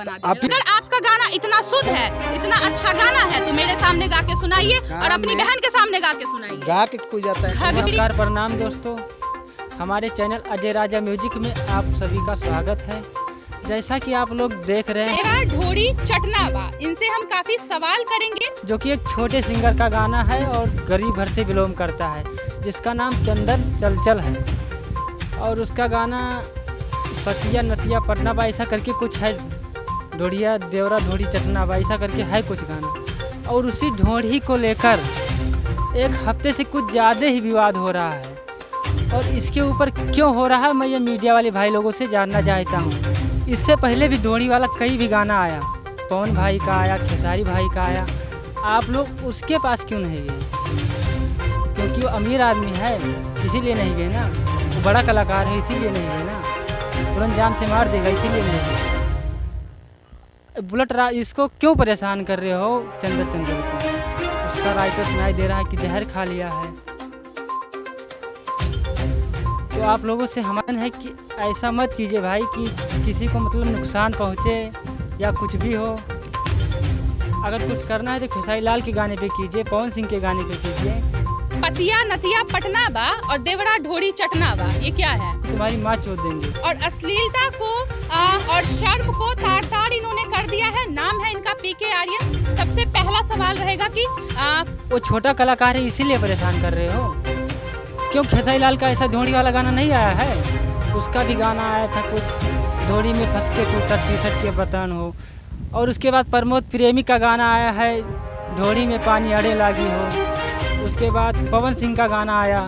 बना दे। अगर आपका गाना इतना शुद्ध है, इतना अच्छा गाना है, तो मेरे सामने गा के सुनाइए और अपनी बहन के सामने गा के सुनाइए। गा के कोई जाता है। नमस्कार, प्रणाम दोस्तों। हमारे चैनल अजय राजा म्यूजिक में आप सभी का स्वागत है। जैसा कि आप लोग देख रहे हैं, मेरा ढोड़ी चटना बा, इनसे हम काफी सवाल करेंगे। जो कि एक छोटे सिंगर का गाना है और गरीब घर से बिलोंग करता है, जिसका नाम चंदन चलचल है। और उसका गाना पतिया नतिया पटना बा ऐसा करके कुछ है, ढोड़िया देवरा ढोड़ी चटना बा ऐसा करके है कुछ गाना। और उसी ढोड़ी को लेकर एक हफ्ते से कुछ ज़्यादा ही विवाद हो रहा है। और इसके ऊपर क्यों हो रहा है, मैं ये मीडिया वाले भाई लोगों से जानना चाहता हूँ। इससे पहले भी ढोड़ी वाला कई भी गाना आया, पवन भाई का आया, खेसारी भाई का आया, आप लोग उसके पास क्यों नहीं गए? क्योंकि वो अमीर आदमी है इसीलिए नहीं गए ना, वो बड़ा कलाकार है इसीलिए नहीं गए ना, तुरंत जान से मार देगा इसीलिए नहीं गए। बुलेट राज इसको क्यों परेशान कर रहे हो चंदन चंदन को? उसका राइटर सुनाई दे रहा है कि जहर खा लिया है। तो आप लोगों से हमारा है कि ऐसा मत कीजिए भाई कि किसी को मतलब नुकसान पहुँचे या कुछ भी हो। अगर कुछ करना है तो खेसारी लाल के गाने पे कीजिए, पवन सिंह के गाने पे कीजिए। पतिया नतिया पटना बा और देवरा ढोड़ी चटना बा, ये क्या है? तुम्हारी माँ चोट देंगे। और अश्लीलता को और शर्म को तार तार इन्होंने कर दिया है। नाम है इनका पीके आर्यन। सबसे पहला सवाल रहेगा कि वो छोटा कलाकार है इसीलिए परेशान कर रहे हो? क्यों खेसारी लाल का ऐसा ढोड़ी वाला गाना नहीं आया है? उसका भी गाना आया था कुछ, ढोड़ी में फंस के टूटा टी-शर्ट के बटन हो। और उसके बाद प्रमोद प्रेमी का गाना आया है, ढोड़ी में पानी अड़े लागी हो। उसके बाद पवन सिंह का गाना आया,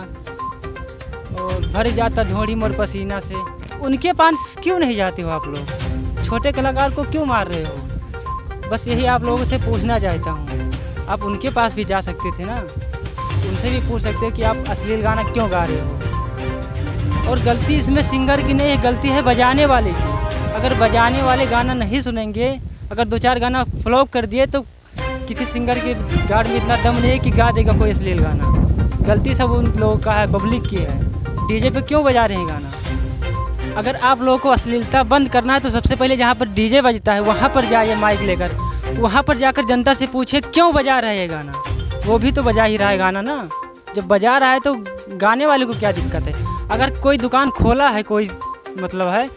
और भर जाता ढोड़ी मोर पसीना से। उनके पास क्यों नहीं जाते हो आप लोग? छोटे कलाकार को क्यों मार रहे हो? बस यही आप लोगों से पूछना चाहता हूँ। आप उनके पास भी जा सकते थे ना, उनसे भी पूछ सकते कि आप अश्लील गाना क्यों गा रहे हो। और गलती इसमें सिंगर की नहीं है, गलती है बजाने वाले की। अगर बजाने वाले गाना नहीं सुनेंगे, अगर 2-4 गाना फ्लॉप कर दिए, तो किसी सिंगर के गाड़ में इतना दम नहीं है कि गा देगा कोई अश्लील गाना। गलती सब उन लोगों का है, पब्लिक की है। डीजे पे क्यों बजा रहे हैं गाना? अगर आप लोगों को अश्लीलता बंद करना है तो सबसे पहले जहाँ पर डीजे बजता है वहाँ पर जाइए माइक लेकर, वहाँ पर जाकर जनता से पूछे क्यों बजा रहे हैं गाना। वो भी तो बजा ही रहा है गाना ना। जब बजा रहा है तो गाने वाले को क्या दिक्कत है? अगर कोई दुकान खोला है, कोई मतलब है,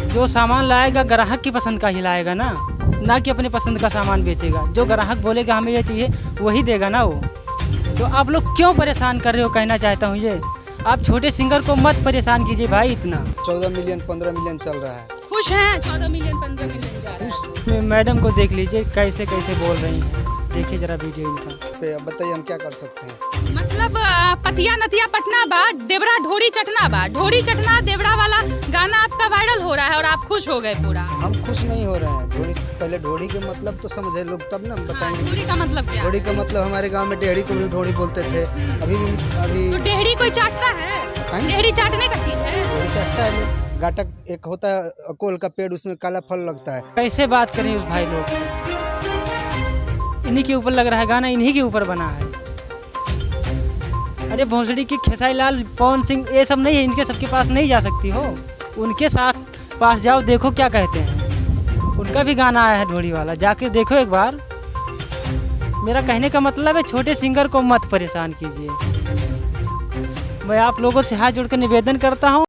जो सामान लाएगा ग्राहक की पसंद का ही लाएगा ना कि अपने पसंद का सामान बेचेगा। जो ग्राहक बोलेगा हमें ये चाहिए वही देगा ना वो। तो आप लोग क्यों परेशान कर रहे हो, कहना चाहता हूँ ये। आप छोटे सिंगर को मत परेशान कीजिए भाई इतना। 14 मिलियन 15 मिलियन चल रहा है। खुश हैं? 14 मिलियन 15 मिलियन जा रहा है। मैडम को देख लीजिए कैसे कैसे बोल रही हैं, देखिए जरा वीडियो इनका। बताइए हम क्या कर सकते हैं? मतलब पतिया नतिया पटना बा, देवरा ढोड़ी चटना बा। ढोड़ी चटना देवरा वाला गाना आपका वायरल हो रहा है और आप खुश हो गए पूरा। हम खुश नहीं हो रहे हैं। ढोड़ी पहले ढोड़ी के मतलब तो समझे लोग, तब ना हम बताएंगे। ढोड़ी का मतलब क्या? ढोड़ी का मतलब हमारे गांव में डेहड़ी को भी ढोड़ी बोलते थे। अभी तो डेहड़ी कोई चाटता है? डेहड़ी चाटने का चीज है? ढोड़ी चाटता है लोग। गाटक एक होता है अकोल का पेड़, उसमें काला फल लगता है। कैसे बात करें उस भाई लोग से? इन्हीं के ऊपर लग रहा है गाना, इन्हीं के ऊपर बना है। अरे भोसड़ी की खेसारी लाल, पवन सिंह, ये सब नहीं है, इनके सबके पास नहीं जा सकती हो। उनके साथ पास जाओ, देखो क्या कहते हैं। उनका भी गाना आया है ढोड़ी वाला, जाके देखो एक बार। मेरा कहने का मतलब है छोटे सिंगर को मत परेशान कीजिए। मैं आप लोगों से हाथ जोड़कर निवेदन करता हूँ।